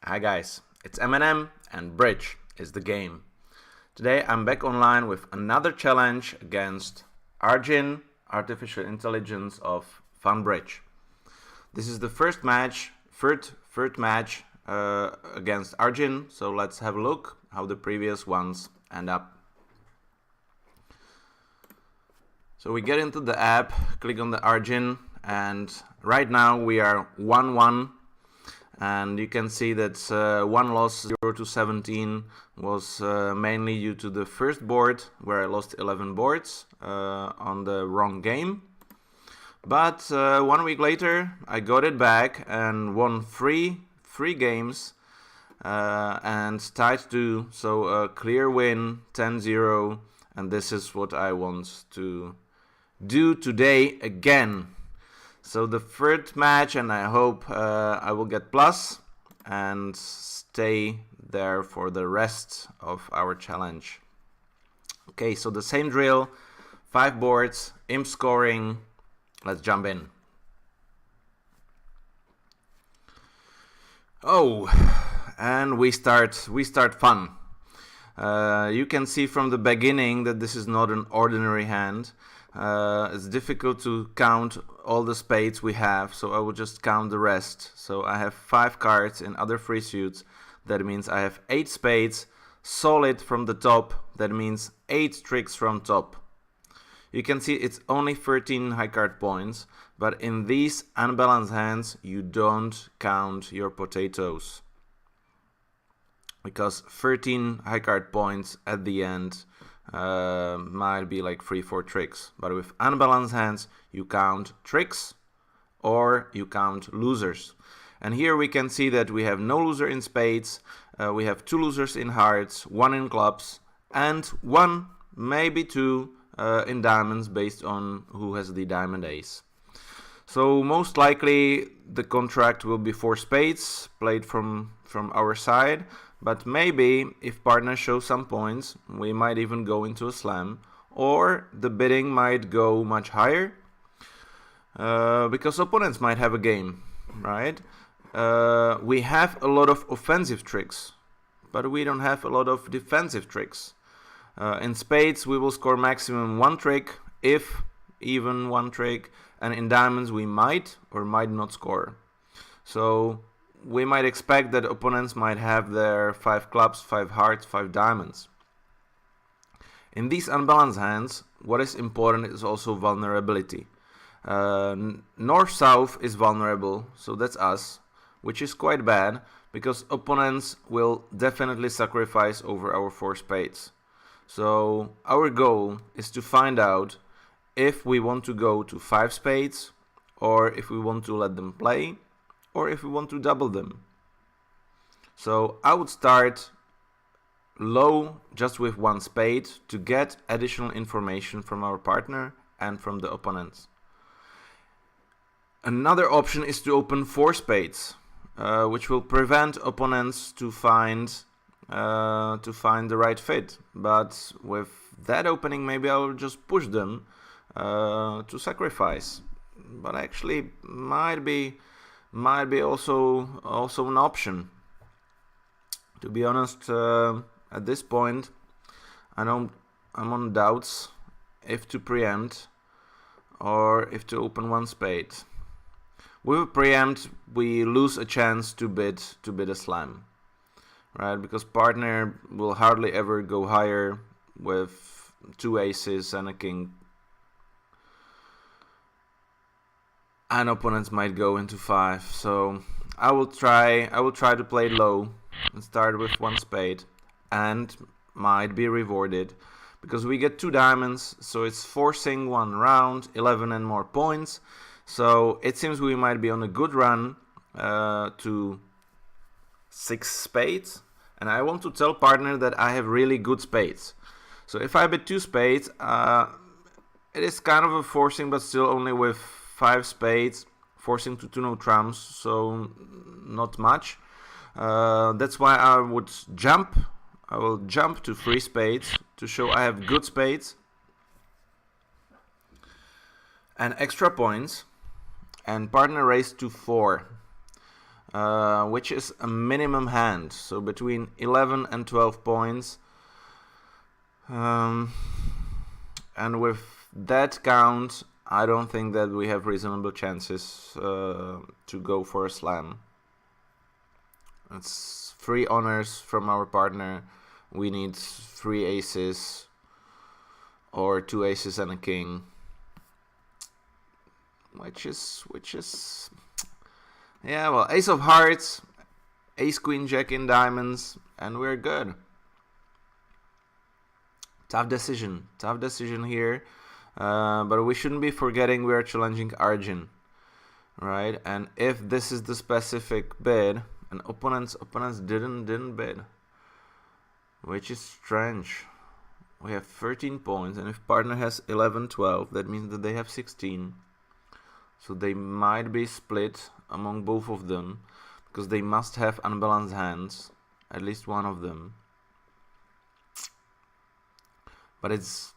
Hi guys, it's M&M and Bridge is the game. Today I'm back online with another challenge against Argin, artificial intelligence of FUNBRIDGE. This is the first match, third match against Argin, so let's have a look how the previous ones end up. So we get into the app, click on the Argin, and right now we are 1-1. And you can see that one loss 0-17 was mainly due to the first board where I lost 11 boards on the wrong game. But 1 week later I got it back and won three games and tied 2, so a clear win, 10-0, and this is what I want to do today again. So the third match, and I hope I will get plus and stay there for the rest of our challenge. Okay, so the same drill, 5 boards, imp scoring. Let's jump in. Oh, and we start fun. You can see from the beginning that this is not an ordinary hand. It's difficult to count all the spades we have, so I will just count the rest. So I have 5 cards in other free suits. That means I have 8 spades solid from the top. That means 8 tricks from top. You can see it's only 13 high card points, but in these unbalanced hands you don't count your potatoes, because 13 high card points at the end might be like 3-4 tricks, but with unbalanced hands you count tricks or you count losers. And here we can see that we have no loser in spades, we have 2 losers in hearts, 1 in clubs, and 1, maybe 2 in diamonds, based on who has the diamond ace. So most likely the contract will be 4 spades played from our side. But maybe if partner shows some points, we might even go into a slam, or the bidding might go much higher, because opponents might have a game, right? We have a lot of offensive tricks, but we don't have a lot of defensive tricks. In spades we will score maximum 1 trick, if even 1 trick, and in diamonds we might or might not score. So we might expect that opponents might have their 5 clubs, 5 hearts, 5 diamonds. In these unbalanced hands, what is important is also vulnerability. North-south is vulnerable, so that's us, which is quite bad, because opponents will definitely sacrifice over our 4 spades. So our goal is to find out if we want to go to 5 spades, or if we want to let them play, or if we want to double them. So I would start low, just with 1 spade, to get additional information from our partner and from the opponents. Another option is to open 4 spades, which will prevent opponents to find the right fit. But with that opening, maybe I will just push them to sacrifice. But actually might be also an option. To be honest, at this point I'm on doubts if to preempt or if to open 1 spade. With a preempt we lose a chance to bid a slam, right? Because partner will hardly ever go higher with 2 aces and a king, and opponents might go into 5. So I will try to play low and start with 1 spade, and might be rewarded because we get 2 diamonds, so it's forcing 1 round, 11 and more points. So it seems we might be on a good run to 6 spades, and I want to tell partner that I have really good spades. So if I bid 2 spades, it is kind of a forcing, but still only with 5 spades, forcing to 2 no trumps, so not much. That's why I would jump. I will jump to 3 spades to show I have good spades and extra points, and partner raised to 4. which is a minimum hand, so between 11 and 12 points. And with that count, I don't think that we have reasonable chances to go for a slam. It's 3 honors from our partner. We need 3 aces or 2 aces and a king, which is yeah, well, ace of hearts, ace queen jack in diamonds, and we're good. Tough decision here, but we shouldn't be forgetting we are challenging Argin, right? And if this is the specific bid, and opponents didn't bid, which is strange. We have 13 points, and if partner has 11, 12, that means that they have 16. So they might be split among both of them, because they must have unbalanced hands, at least one of them. But it's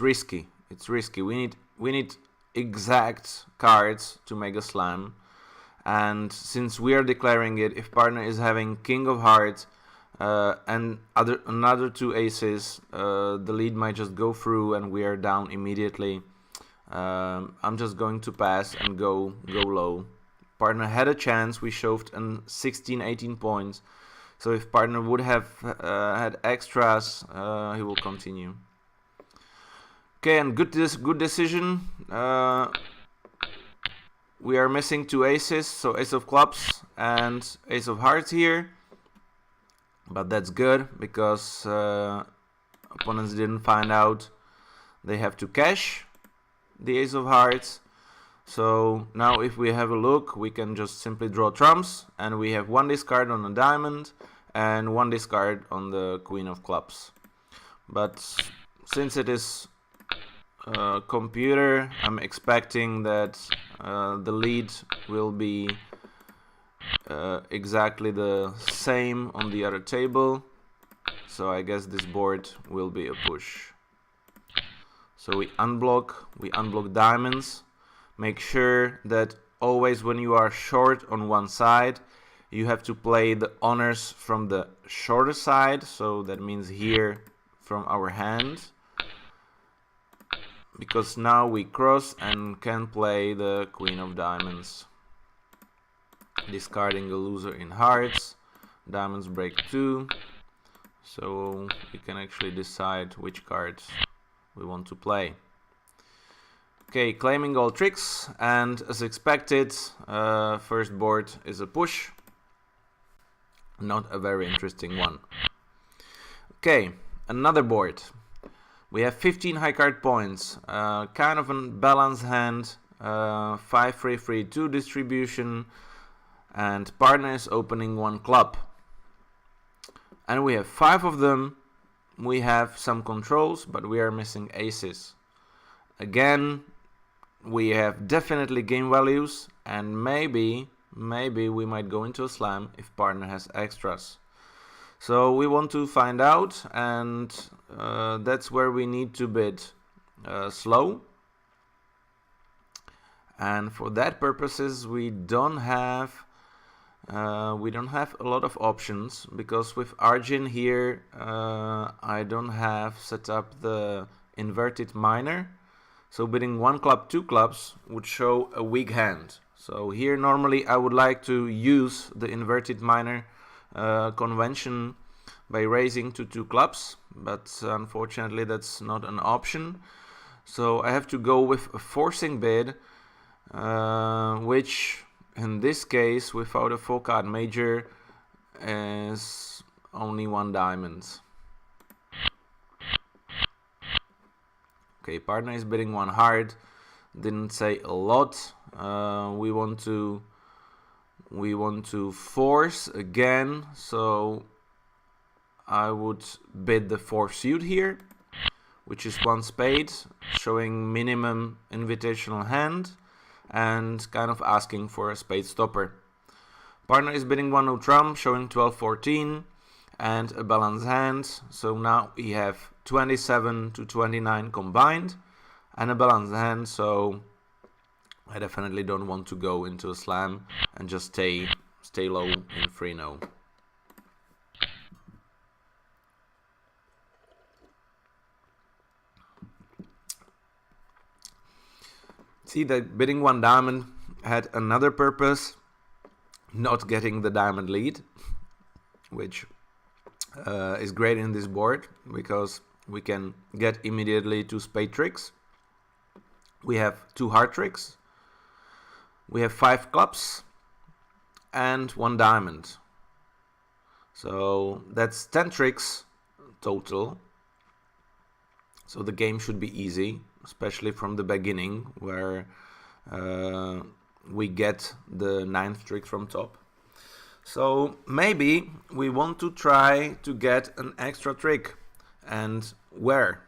risky. It's risky. We need exact cards to make a slam, and since we are declaring it, if partner is having king of hearts and another 2 aces, the lead might just go through and we are down immediately. I'm just going to pass and go low. Partner had a chance. We shoved 16, 18 points. So if partner would have had extras, he will continue. Okay, and good decision. We are missing 2 aces, so ace of clubs and ace of hearts here. But that's good, because opponents didn't find out they have to cash the ace of hearts. So now if we have a look, we can just simply draw trumps, and we have 1 discard on a diamond and 1 discard on the queen of clubs. But since it is computer, I'm expecting that the lead will be exactly the same on the other table. So I guess this board will be a push. So we unblock diamonds. Make sure that always when you are short on one side, you have to play the honors from the shorter side. So that means here from our hand, because now we cross and can play the queen of diamonds, discarding a loser in hearts. Diamonds break 2, so we can actually decide which cards we want to play. Okay, claiming all tricks, and as expected, first board is a push. Not a very interesting one. Okay, another board. We have 15 high card points, kind of a balanced hand, 5-3-3-2 distribution, and partner is opening 1 club. And we have 5 of them. We have some controls, but we are missing aces. Again, we have definitely game values, and maybe we might go into a slam if partner has extras. So we want to find out, and that's where we need to bid slow. And for that purposes, we don't have a lot of options, because with Argin here, I don't have set up the inverted minor. So bidding 1 club, 2 clubs would show a weak hand. So here normally I would like to use the inverted minor convention by raising to 2 clubs, but unfortunately that's not an option. So I have to go with a forcing bid, which in this case, without a 4-card major, is only 1 diamond. Okay, partner is bidding 1 heart. Didn't say a lot. We want to force again, so I would bid the 4 suit here, which is 1 spade, showing minimum invitational hand and kind of asking for a spade stopper. Partner is bidding 1 no trump, showing 12-14 and a balanced hand. So now we have 27 to 29 combined and a balanced hand, so I definitely don't want to go into a slam and just stay low in free no. See that bidding one diamond had another purpose, not getting the diamond lead, which is great in this board because we can get immediately 2 spade tricks. We have 2 heart tricks. We have 5 clubs and 1 diamond. So that's 10 tricks total. So the game should be easy, especially from the beginning where we get the 9th trick from top. So maybe we want to try to get an extra trick. And where?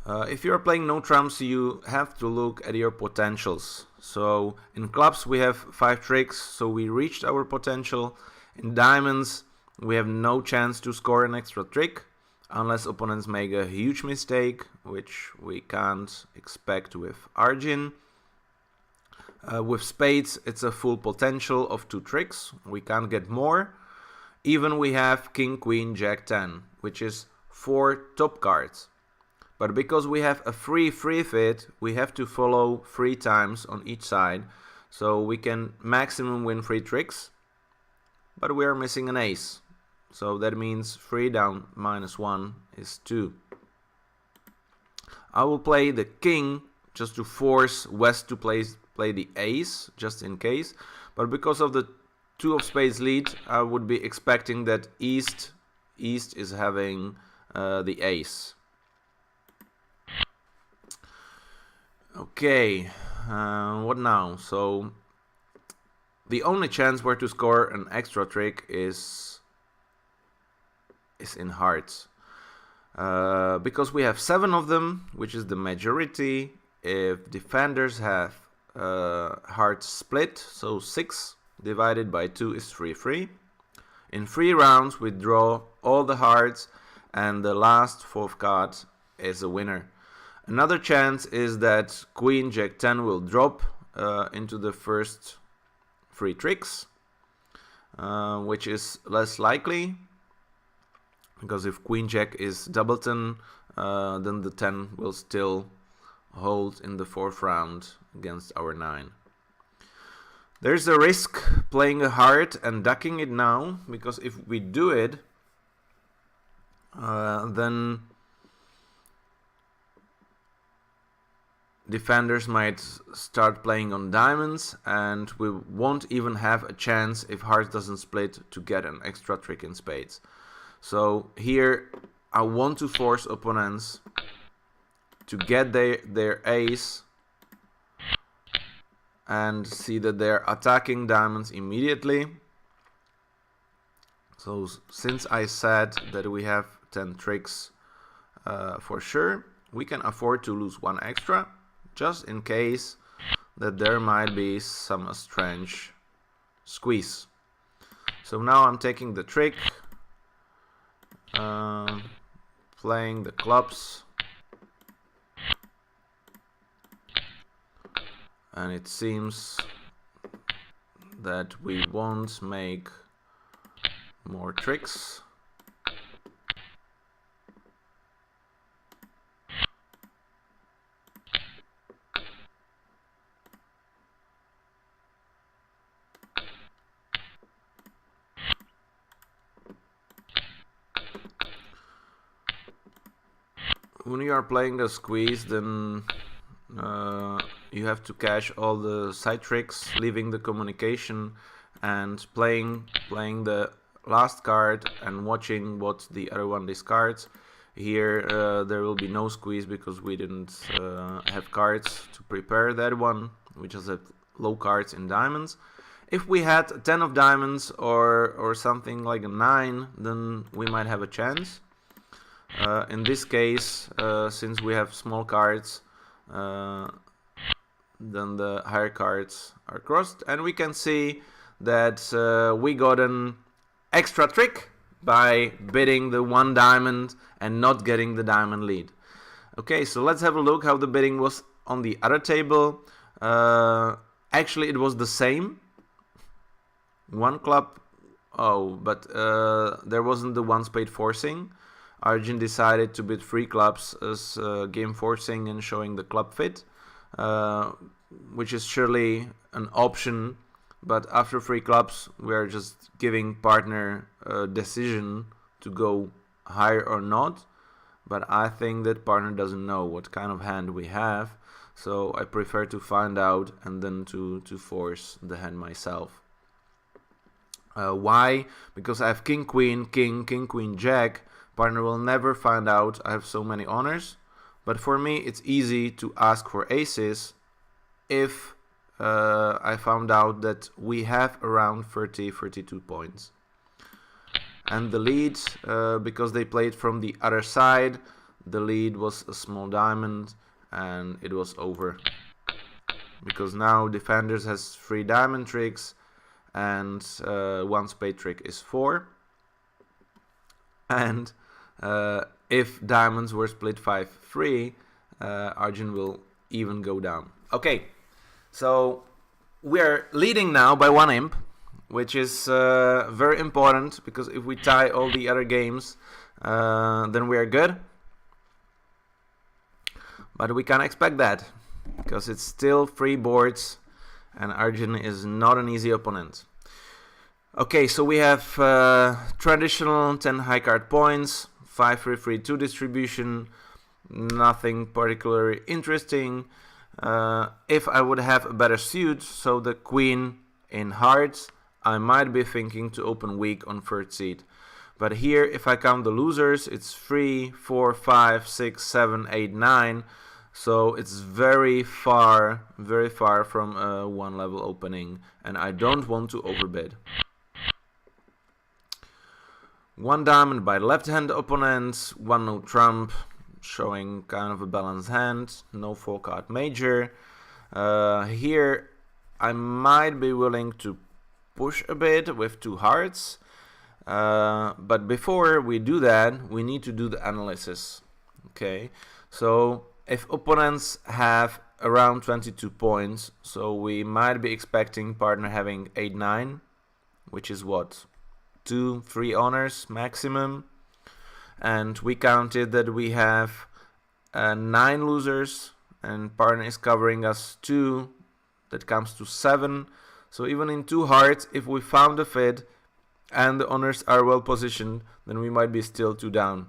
If you're playing no trumps, you have to look at your potentials. So in clubs we have 5 tricks, so we reached our potential. In diamonds we have no chance to score an extra trick unless opponents make a huge mistake, which we can't expect with Argin. With spades it's a full potential of 2 tricks, we can't get more. Even we have king, queen, jack, 10, which is 4 top cards. But because we have a free fit, we have to follow 3 times on each side, so we can maximum win 3 tricks, but we are missing an ace. So that means 3 down -1 is 2. I will play the king just to force West to play the ace, just in case, but because of the 2 of spades lead, I would be expecting that East is having the ace. Okay, what now? So the only chance where to score an extra trick is in hearts. Because we have 7 of them, which is the majority. If defenders have hearts split, so 6 divided by 2 is 3-3. In 3 rounds we draw all the hearts and the last 4th card is a winner. Another chance is that queen, jack, 10 will drop into the first 3 tricks, which is less likely, because if queen, jack is doubleton, then the 10 will still hold in the 4th round against our 9. There's a risk playing a heart and ducking it now, because if we do it, then defenders might start playing on diamonds and we won't even have a chance, if hearts doesn't split, to get an extra trick in spades. So here I want to force opponents to get their ace and see that they're attacking diamonds immediately. So since I said that we have 10 tricks for sure, we can afford to lose 1 extra, just in case that there might be some strange squeeze. So now I'm taking the trick, playing the clubs, and it seems that we won't make more tricks. When you are playing a squeeze, then you have to cash all the side tricks, leaving the communication and playing the last card and watching what the other one discards. Here there will be no squeeze because we didn't have cards to prepare that one. We just have low cards in diamonds. If we had 10 of diamonds or something like a 9, then we might have a chance. In this case, since we have small cards, then the higher cards are crossed, and we can see that we got an extra trick by bidding the 1 diamond and not getting the diamond lead. Okay, so let's have a look how the bidding was on the other table. Actually, it was the same. One club. Oh, but there wasn't the one spade forcing. Argin decided to bid 3 clubs as game forcing and showing the club fit, which is surely an option. But after 3 clubs, we are just giving partner a decision to go higher or not. But I think that partner doesn't know what kind of hand we have, so I prefer to find out and then to force the hand myself. Why? Because I have king, queen, king, king, queen, jack. Partner will never find out I have so many honors. But for me, it's easy to ask for aces if I found out that we have around 32 points. And the lead, because they played from the other side, the lead was a small diamond and it was over. Because now defenders has 3 diamond tricks and 1 spade trick is 4. And if diamonds were split 5-3, Argin will even go down. Okay, so we're leading now by 1 imp, which is very important, because if we tie all the other games, then we are good. But we can't expect that, because it's still 3 boards, and Argin is not an easy opponent. Okay, so we have traditional 10 high card points, 5-3-3-2 distribution, nothing particularly interesting. If I would have a better suit, so the queen in hearts, I might be thinking to open weak on 3rd seat. But here, if I count the losers, it's 3, 4, 5, 6, 7, 8, 9. So it's very far from a 1 level opening, and I don't want to overbid. 1 diamond by left-hand opponent, 1 no trump, showing kind of a balanced hand, no 4 card major. Here I might be willing to push a bit with 2 hearts, but before we do that, we need to do the analysis. Okay, so if opponents have around 22 points, so we might be expecting partner having 8-9, which is what, 2-3 honors maximum, and we counted that we have 9 losers and partner is covering us 2, that comes to 7. So even in 2 hearts, if we found a fit and the honors are well positioned, then we might be still 2 down,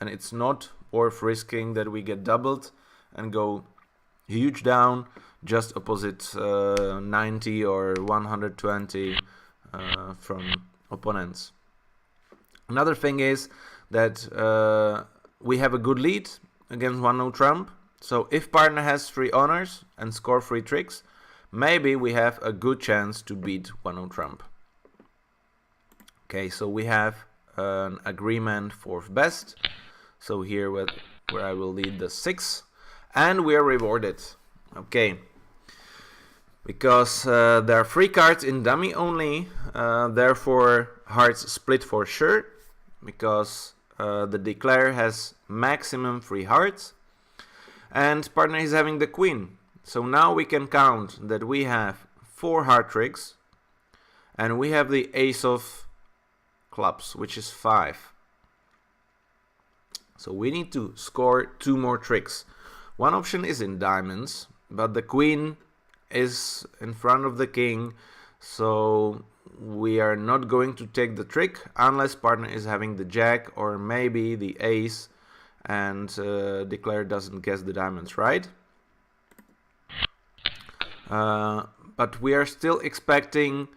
and it's not worth risking that we get doubled and go huge down just opposite 90 or 120 from opponents. Another thing is that we have a good lead against 1 no trump. So if partner has 3 honors and score 3 tricks, maybe we have a good chance to beat 1 no trump. Okay, so we have an agreement for best. So here where I will lead the 6, and we are rewarded. Okay, because there are 3 cards in dummy only, therefore hearts split for sure, because the declare has maximum 3 hearts, and partner is having the queen. So now we can count that we have 4 heart tricks, and we have the ace of clubs, which is 5. So we need to score 2 more tricks. One option is in diamonds, but the queen is in front of the king, so we are not going to take the trick unless partner is having the jack or maybe the ace, and declare doesn't guess the diamonds, right? But we are still expecting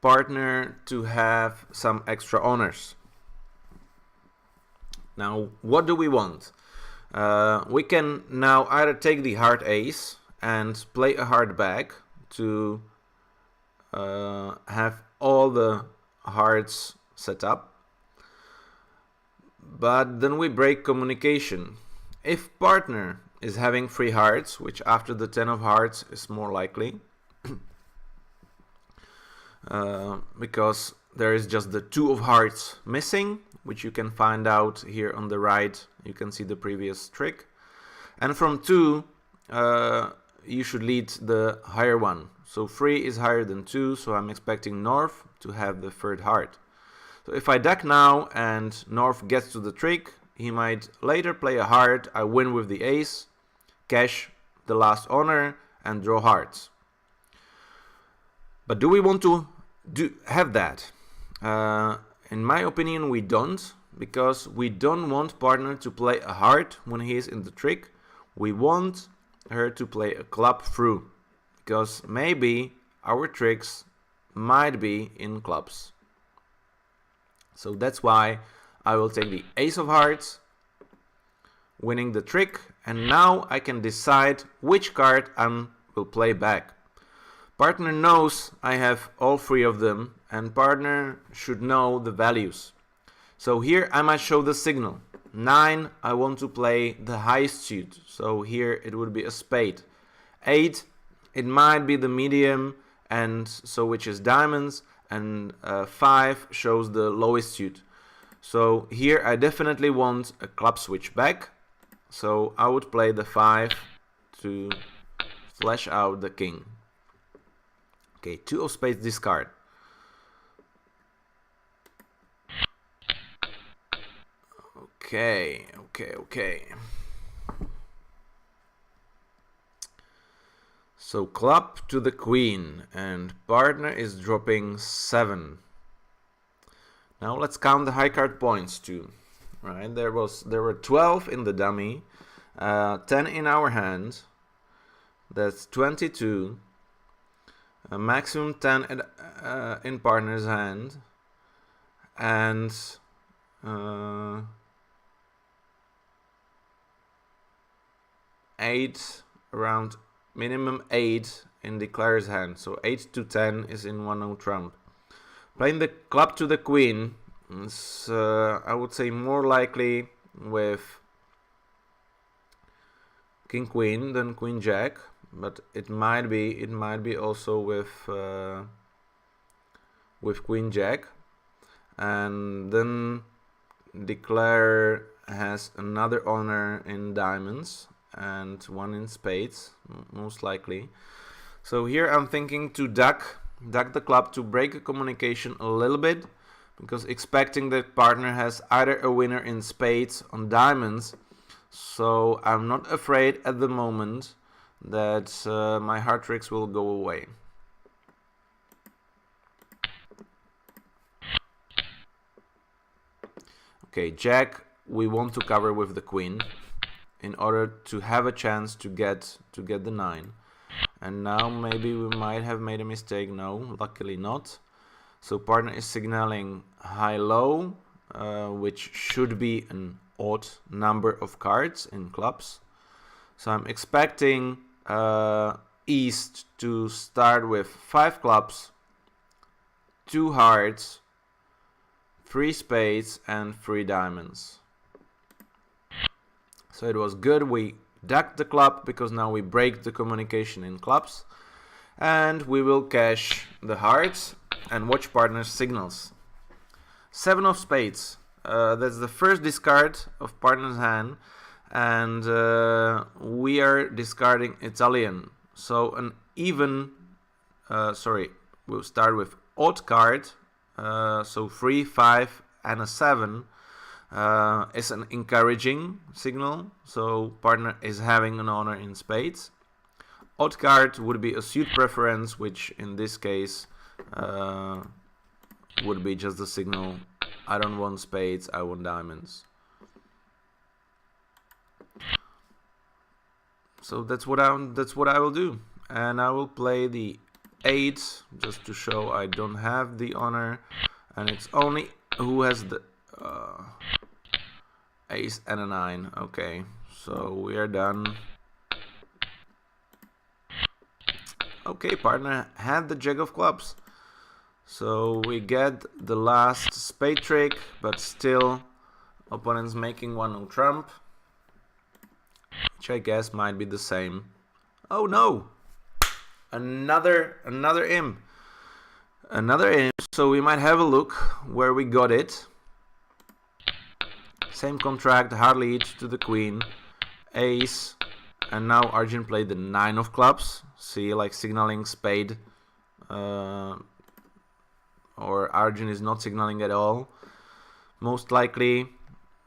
partner to have some extra honors. Now, what do we want? We can now either take the heart ace and play a heart back to have all the hearts set up, but then we break communication. If partner is having 3 hearts, which after the 10 of hearts is more likely, because there is just the 2 of hearts missing, which you can find out here on the right. You can see the previous trick, and from 2 you should lead the higher one. So 3 is higher than 2, so I'm expecting North to have the third heart. So if I duck now and North gets to the trick, he might later play a heart, I win with the ace, cash the last honor, and draw hearts. But do we want to have that? In my opinion, we don't, because we don't want partner to play a heart when he is in the trick. We want her to play a club through, because maybe our tricks might be in clubs. So that's why I will take the ace of hearts, winning the trick, and now I can decide which card I will play back. Partner knows I have all 3 of them, and partner should know the values. So here I might show the signal. 9, I want to play the highest suit, so here it would be a spade. 8, it might be the medium, and so which is diamonds, and 5 shows the lowest suit. So here I definitely want a club switch back, so I would play the 5 to flash out the king. Okay, 2 of spades discard. Okay. So club to the queen, and partner is dropping 7. Now let's count the high card points too. Right, there were 12 in the dummy, 10 in our hand. That's 22. A maximum 10 in partner's hand, and 8, around minimum 8 in declarer's hand. So 8 to 10 is in 1-0 trump. Playing the club to the queen is, I would say, more likely with king queen than queen jack, but it might be also with queen jack. And then declarer has another honor in diamonds and 1 in spades, most likely. So here I'm thinking to duck the club to break the communication a little bit, because expecting that partner has either a winner in spades on diamonds. So I'm not afraid at the moment that my heart tricks will go away. Okay, jack we want to cover with the queen in order to have a chance to get the 9. And now maybe we might have made a mistake. No, luckily not. So partner is signaling high-low, which should be an odd number of cards in clubs. So I'm expecting East to start with 5 clubs, 2 hearts, 3 spades, and 3 diamonds. So it was good. We ducked the club because now we break the communication in clubs, and we will cash the hearts and watch partner's signals. 7 of spades. That's the first discard of partner's hand, and we are discarding Italian. So an even, we'll start with odd card. So 3, 5, and a 7 is an encouraging signal. So partner is having an honor in spades. Odd card would be a suit preference, which in this case would be just the signal: I don't want spades, I want diamonds. So that's what I will do, and I will play the 8 just to show I don't have the honor, and it's only who has the ace and a 9. Okay, so we are done. Okay, partner had the jack of clubs, so we get the last spade trick, but still opponent's making 1-0 trump, which I guess might be the same. Oh no, another imp. So we might have a look where we got it. Same contract, hard lead to the queen, ace, And now Argin played the 9 of clubs. See, like signaling spade. Or Argin is not signaling at all, most likely.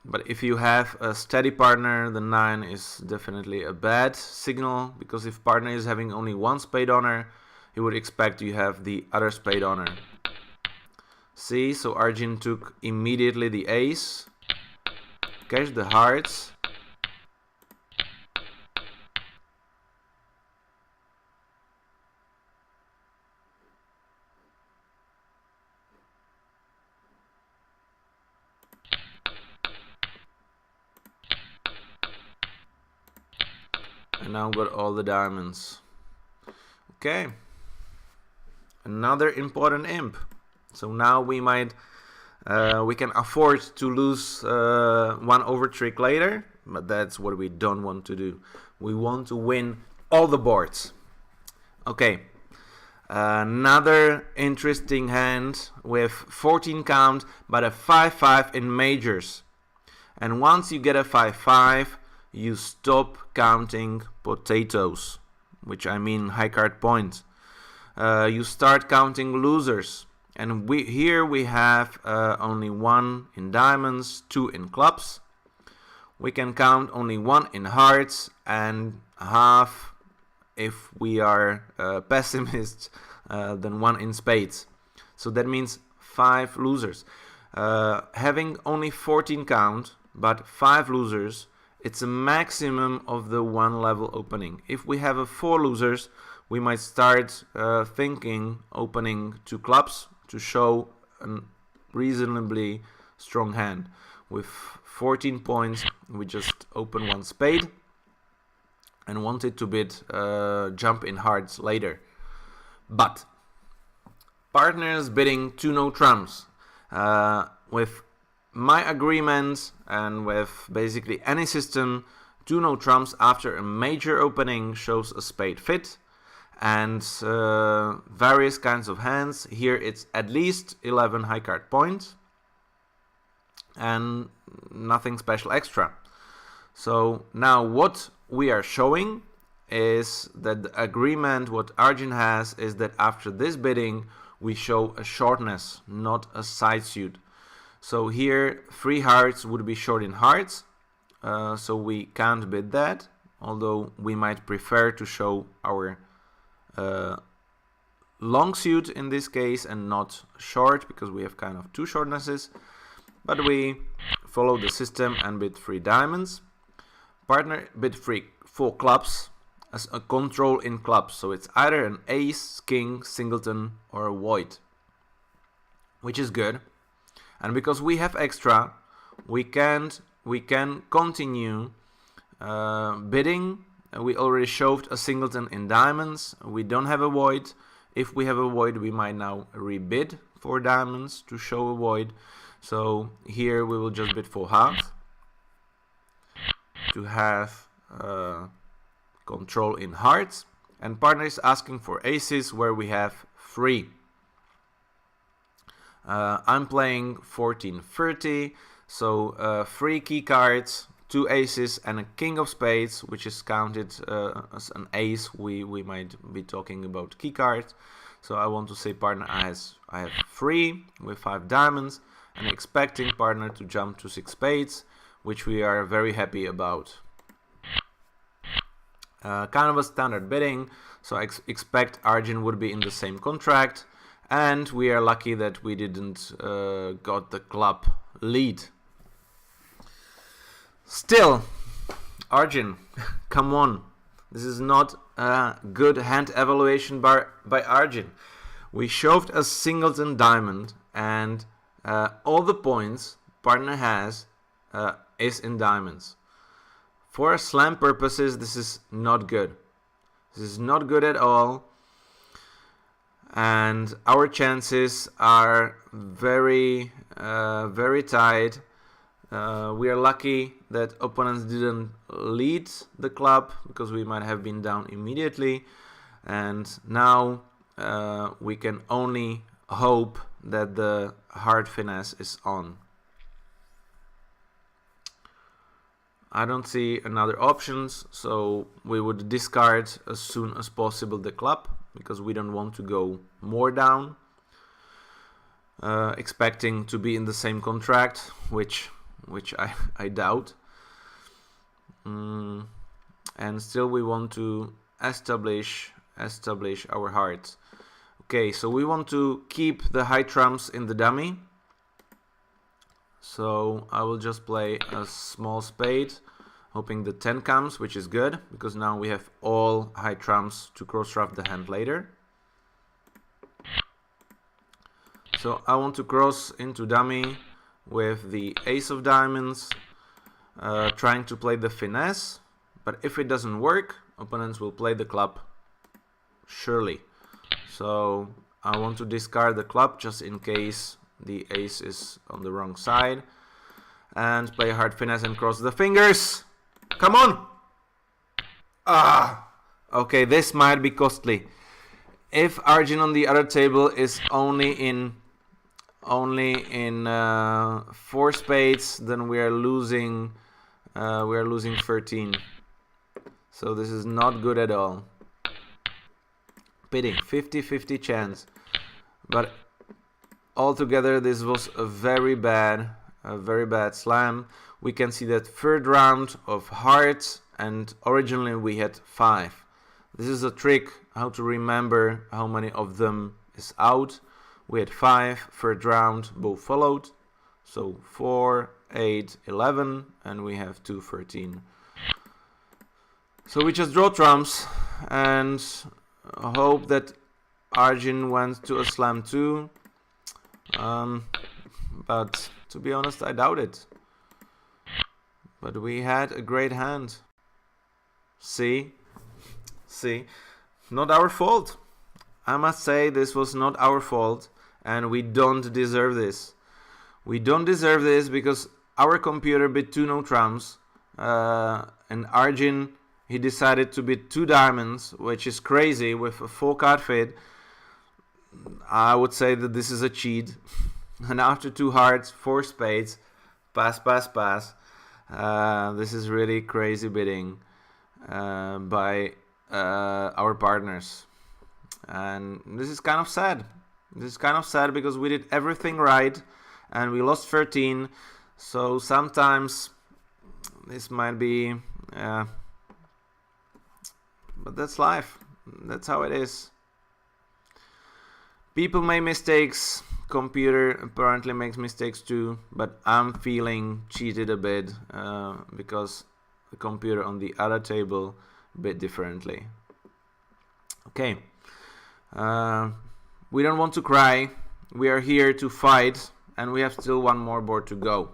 But if you have a steady partner, the 9 is definitely a bad signal, because if partner is having only one spade honor, he would expect you have the other spade honor. See, so Argin took immediately the ace, cashed the hearts, and now got all the diamonds. Okay, another important imp. So now we might, we can afford to lose one over trick later, but that's what we don't want to do. We want to win all the boards. Okay, another interesting hand with 14 count, but a 5-5 in majors. And once you get a 5-5, you stop counting potatoes, which I mean high card points. You start counting losers. And here we have only 1 in diamonds, 2 in clubs. We can count only 1 in hearts and half, if we are pessimists, than 1 in spades. So that means 5 losers. Having only 14 count, but 5 losers, it's a maximum of the 1 level opening. If we have a 4 losers, we might start thinking opening 2 clubs to show a reasonably strong hand. With 14 points, we just open 1 spade and wanted to bid jump in hearts later. But partners bidding 2 no trumps. With my agreement and with basically any system, 2 no trumps after a major opening shows a spade fit. And various kinds of hands. Here it's at least 11 high card points and nothing special extra. So now what we are showing is that the agreement what Argin has is that after this bidding we show a shortness, not a side suit. So here 3 hearts would be short in hearts, so we can't bid that, although we might prefer to show our long suit in this case and not short, because we have kind of 2 shortnesses. But we follow the system and bid 3 diamonds. Partner bid 4 clubs as a control in clubs, so it's either an ace, king, singleton or a void, which is good. And because we have extra, we can continue bidding. We already showed a singleton in diamonds. We don't have a void. If we have a void, we might now rebid for diamonds to show a void. So here we will just bid for half to have control in hearts. And partner is asking for aces where we have 3. I'm playing 14-30, so 3 key cards, 2 aces and a king of spades, which is counted as an ace. We might be talking about key cards. So I want to say partner I have 3 with 5 diamonds and expecting partner to jump to 6 spades, which we are very happy about. Kind of a standard bidding, so I expect Argin would be in the same contract, and we are lucky that we didn't got the club lead. Still, Argin, come on. This is not a good hand evaluation by Argin. We shoved a singleton diamond, and all the points partner has is in diamonds. For slam purposes, this is not good. This is not good at all. And our chances are very tight. We are lucky that opponents didn't lead the club, because we might have been down immediately. And now we can only hope that the hard finesse is on. I don't see another options, so we would discard as soon as possible the club, because we don't want to go more down, expecting to be in the same contract, which I doubt. And still we want to establish our heart. Okay, so we want to keep the high trumps in the dummy. So I will just play a small spade, hoping the 10 comes, which is good, because now we have all high trumps to cross-ruff the hand later. So I want to cross into dummy with the ace of diamonds, trying to play the finesse, but if it doesn't work, opponents will play the club, surely. So I want to discard the club just in case the ace is on the wrong side, and play a hard finesse and cross the fingers. Come on! Okay, this might be costly. If Argin on the other table is only in 4 spades, then we are losing 13. So this is not good at all. Pity, 50-50 chance. But altogether this was a very bad slam. We can see that third round of hearts, and originally we had 5. This is a trick how to remember how many of them is out. We had 5, third round, both followed. So 4, 8, 11, and we have 2, 13. So we just draw trumps and hope that Argin went to a slam too. But to be honest, I doubt it. But we had a great hand. See, not our fault. I must say this was not our fault, and we don't deserve this. We don't deserve this because our computer bid 2 no trumps, and Argin, he decided to bid 2 diamonds, which is crazy with a 4 card fit. I would say that this is a cheat. And after 2 hearts, 4 spades, pass. This is really crazy bidding by our partners. And this is kind of sad. This is kind of sad because we did everything right and we lost 13. So sometimes this might be... but that's life. That's how it is. People make mistakes. Computer apparently makes mistakes too. But I'm feeling cheated a bit because the computer on the other table bid differently. Okay. We don't want to cry. We are here to fight, and we have still one more board to go.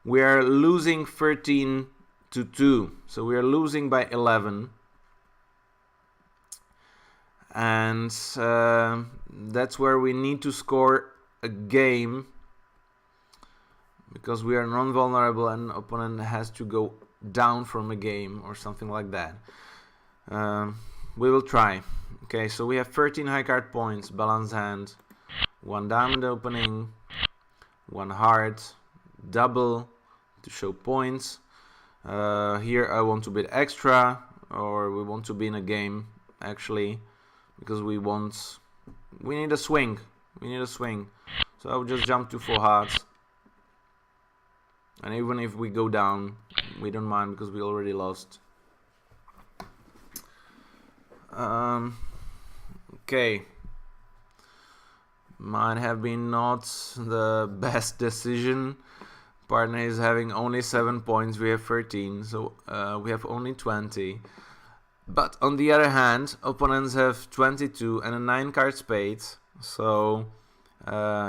We are losing 13-2, so we are losing by 11. And that's where we need to score a game, because we are non-vulnerable and opponent has to go down from a game or something like that. We will try. Okay, so we have 13 high card points, balance hand, 1 diamond opening, 1 heart, double to show points. Here I want to bid extra, or we want to be in a game actually, because we need a swing. We need a swing. So I will just jump to 4 hearts. And even if we go down, we don't mind because we already lost. Okay. Might have been not the best decision. Partner is having only 7 points, we have 13, so we have only 20. But on the other hand, opponents have 22 and a 9 card spade. So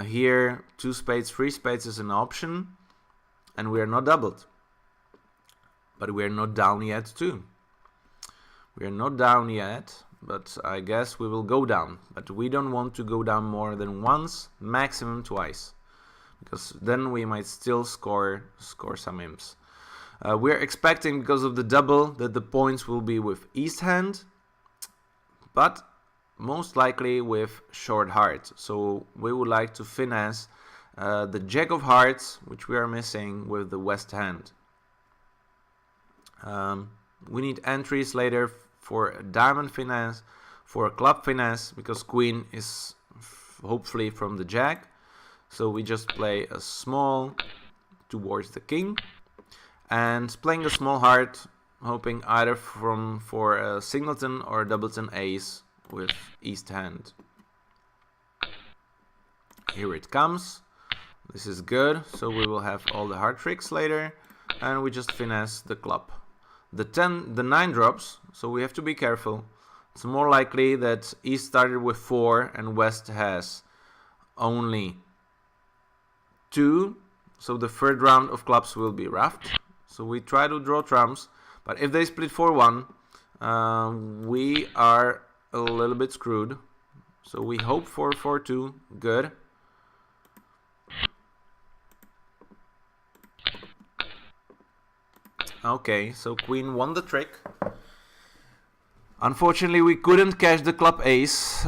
here 2 spades, 3 spades is an option, and we are not doubled. But we are not down yet too. We are not down yet, but I guess we will go down. But we don't want to go down more than once, maximum twice, because then we might still score some imps. We're expecting, because of the double, that the points will be with east hand, but most likely with short heart. So we would like to finesse the jack of hearts, which we are missing, with the west hand. We need entries later for a diamond finesse, for a club finesse, because queen is hopefully from the jack. So we just play a small towards the king, and playing a small heart, hoping either for a singleton or a doubleton ace with east hand. Here it comes. This is good, so we will have all the hard tricks later, and we just finesse the club. The 9 drops, so we have to be careful. It's more likely that East started with 4 and West has only 2, so the third round of clubs will be roughed. So we try to draw trumps, but if they split 4-1, we are a little bit screwed. So we hope for 4-2, good. Okay, so queen won the trick. Unfortunately, we couldn't cash the club ace,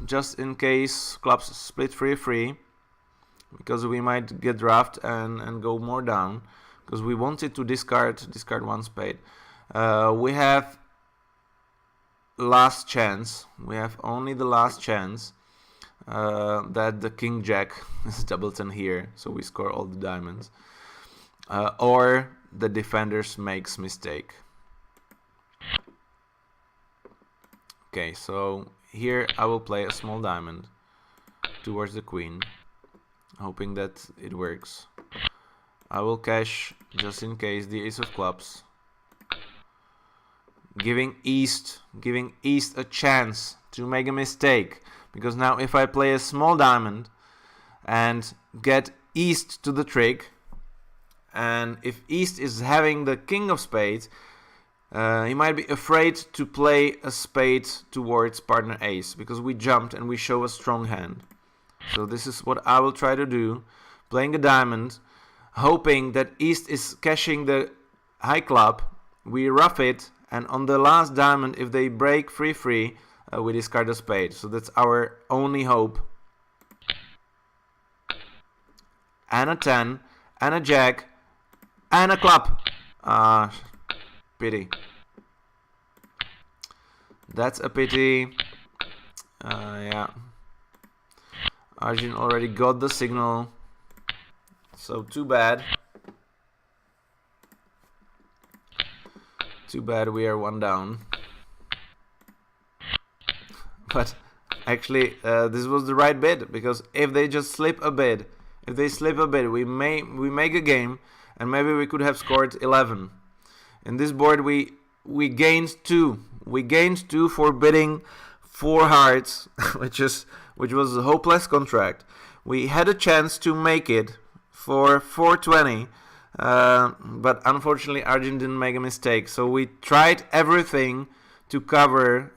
just in case clubs split 3-3, because we might get draft and go more down, because we wanted to discard one spade. We have last chance. We have only the last chance that the king jack is doubleton here, so we score all the diamonds, or the defenders makes mistake. Okay, so here I will play a small diamond towards the queen, hoping that it works. I will cash just in case the ace of clubs, giving East a chance to make a mistake, because now if I play a small diamond and get East to the trick, and if East is having the king of spades, he might be afraid to play a spade towards partner ace, because we jumped and we show a strong hand. So this is what I will try to do, playing a diamond, hoping that East is cashing the high club, we rough it, and on the last diamond, if they break 3-3, we discard a spade. So that's our only hope. And a 10, and a jack, and a club. Pity. That's a pity. Yeah. Argin already got the signal. So too bad. Too bad we are 1 down. But actually, this was the right bid, because if they just slip a bid, we make a game, and maybe we could have scored 11. In this board, we gained 2. We gained 2 for bidding 4 hearts, which was a hopeless contract. We had a chance to make it for 420, but unfortunately Argin didn't make a mistake. So we tried everything to cover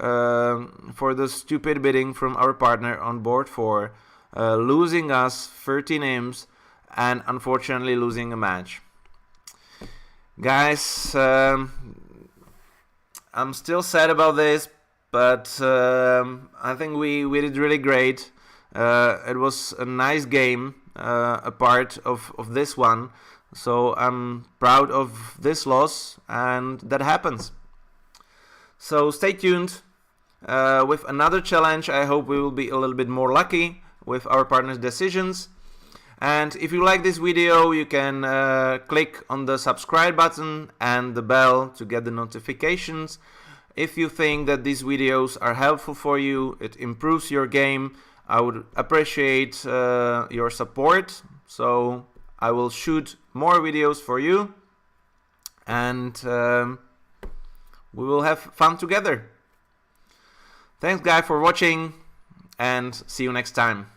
for the stupid bidding from our partner on board 4, losing us 13 imps and unfortunately losing a match. Guys, I'm still sad about this, but I think we did really great. It was a nice game, a part of this one, so I'm proud of this loss, and that happens. So stay tuned with another challenge. I hope we will be a little bit more lucky with our partners' decisions. And if you like this video, you can click on the subscribe button and the bell to get the notifications. If you think that these videos are helpful for you, it improves your game, I would appreciate your support. So I will shoot more videos for you, and we will have fun together. Thanks guys for watching, and see you next time.